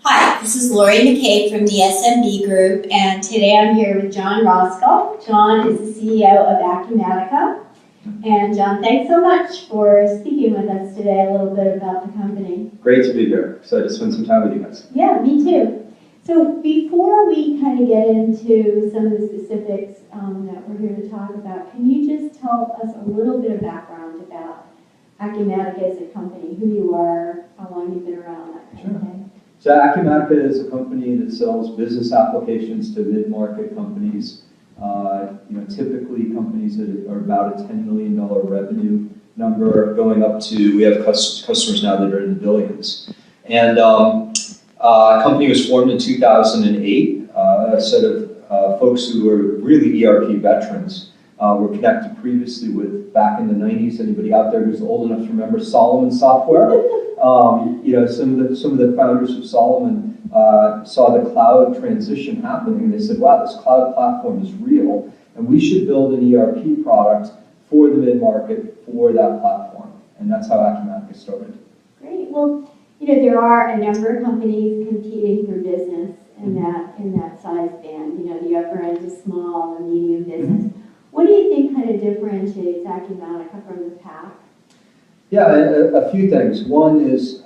Hi, this is Lori McCabe from the SMB Group, and today I'm here with John Roskilll. John is the CEO of Acumatica. And John, thanks so much for speaking with us today a little bit about the company. Great to be here. Excited to spend some time with you guys. Yeah, me too. So before we kind of get into some of the specifics that we're here to talk about, can you just tell us a little bit of background about Acumatica as a company, who you are, how long you've been around, that kind of thing? So Acumatica is a company that sells business applications to mid-market companies. Typically companies that are about a $10 million revenue number, going up to, we have customers now that are in the billions. And a company was formed in 2008. A set of folks who were really ERP veterans were connected previously with, back in the 90s. Anybody out there who's old enough to remember Solomon Software? Some of the founders of Solomon saw the cloud transition happening. They said, wow, this cloud platform is real, and we should build an ERP product for the mid-market for that platform. And that's how Acumatica started. Great. Well, there are a number of companies competing for business in that size band. The upper end is small and medium business. What do you think kind of differentiates Acumatica from the pack? Yeah, a few things. One is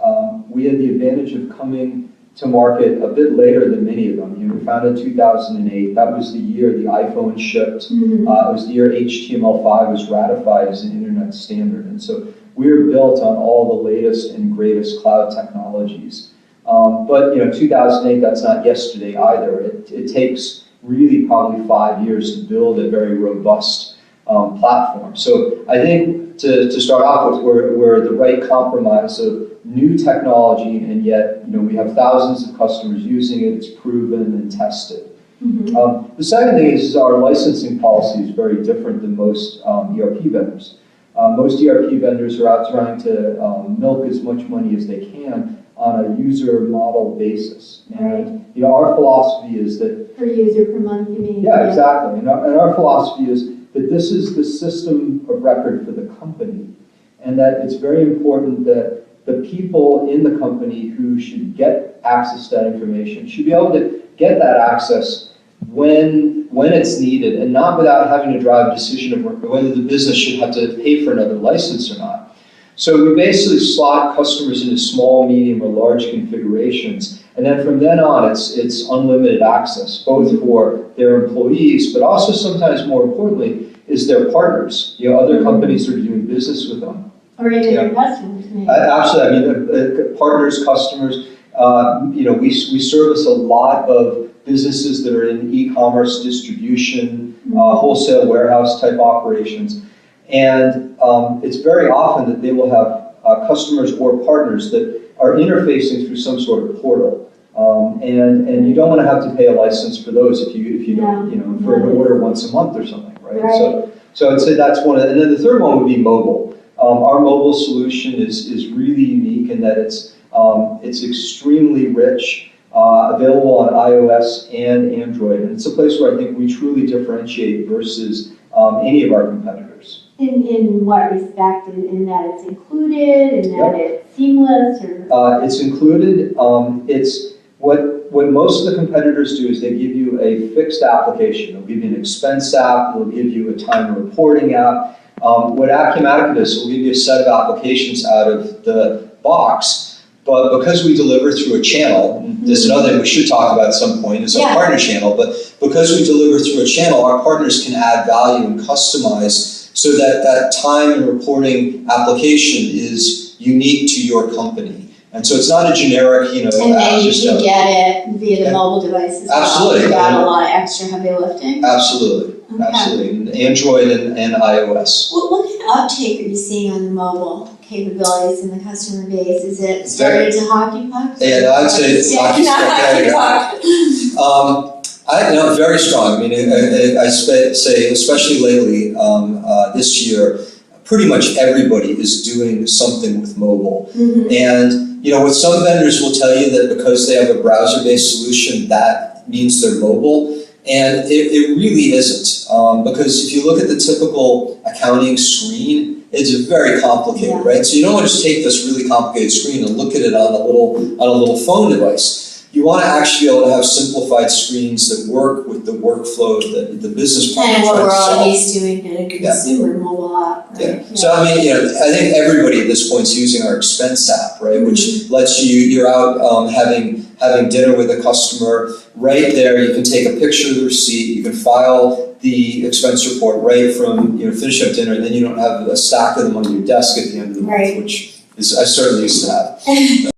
we had the advantage of coming to market a bit later than many of them. We founded in 2008. That was the year the iPhone shipped. It was the year HTML5 was ratified as an internet standard. And so we were built on all the latest and greatest cloud technologies. But 2008, that's not yesterday either. It takes really probably 5 years to build a very robust platform. So I think to start off with, we're the right compromise of new technology, and yet we have thousands of customers using it. It's proven and tested. The second thing is our licensing policy is very different than most ERP vendors. Most ERP vendors are out trying to milk as much money as they can on a user model basis. And our philosophy is that per user per month, you mean? Yeah, exactly. And our philosophy is that this is the system of record for the company, and that it's very important that the people in the company who should get access to that information should be able to get that access when it's needed, and not without having to drive a decision of whether the business should have to pay for another license or not. So we basically slot customers into small, medium, or large configurations, and then from then on, it's unlimited access, both for their employees, but also sometimes more importantly, is their partners. Other companies that are doing business with them. Or even their customers, maybe. Absolutely. Partners, customers. We service a lot of businesses that are in e-commerce distribution, wholesale warehouse type operations. And it's very often that they will have customers or partners that are interfacing through some sort of portal. And you don't want to have to pay a license for those if you don't, for an order once a month or something, right? So I'd say that's one. And then the third one would be mobile. Our mobile solution is really unique in that it's extremely rich, available on iOS and Android. And it's a place where I think we truly differentiate versus any of our competitors. In what respect? In that it's included, in that it's seamless, or? It's included. It's what most of the competitors do is they give you a fixed application. They'll give you an expense app. They'll give you a time reporting app. What Acumatica does, we'll give you a set of applications out of the box, but because we deliver through a channel, this is another thing we should talk about at some point, is our partner channel, but because we deliver through a channel, our partners can add value and customize so that time and reporting application is unique to your company. And so it's not a generic, And then you can get it via the mobile device as well. Absolutely. Without a lot of extra heavy lifting? Absolutely. Okay. Absolutely. Android and iOS. What kind of uptake are you seeing on the mobile capabilities in the customer base? Is it starting to hockey puck? Yeah, I'd say it's hockey puck. Very strong. I mean, I say, especially lately, this year, pretty much everybody is doing something with mobile. And what some vendors will tell you that because they have a browser-based solution, that means they're mobile. And it really isn't, because if you look at the typical accounting screen, it's very complicated, right? So you don't want to just take this really complicated screen and look at it on a little phone device. you want to actually be able to have simplified screens that work with the workflow that the business partner Kind of what trying we're to all solve. used to in a consumer mobile app, right? Yeah. So I mean, I think everybody at this point is using our expense app, right? Which lets you're out having dinner with a customer. Right there, you can take a picture of the receipt. You can file the expense report right from finish up dinner, and then you don't have a stack of them on your desk at the end of the month, Right. which is I certainly used to have.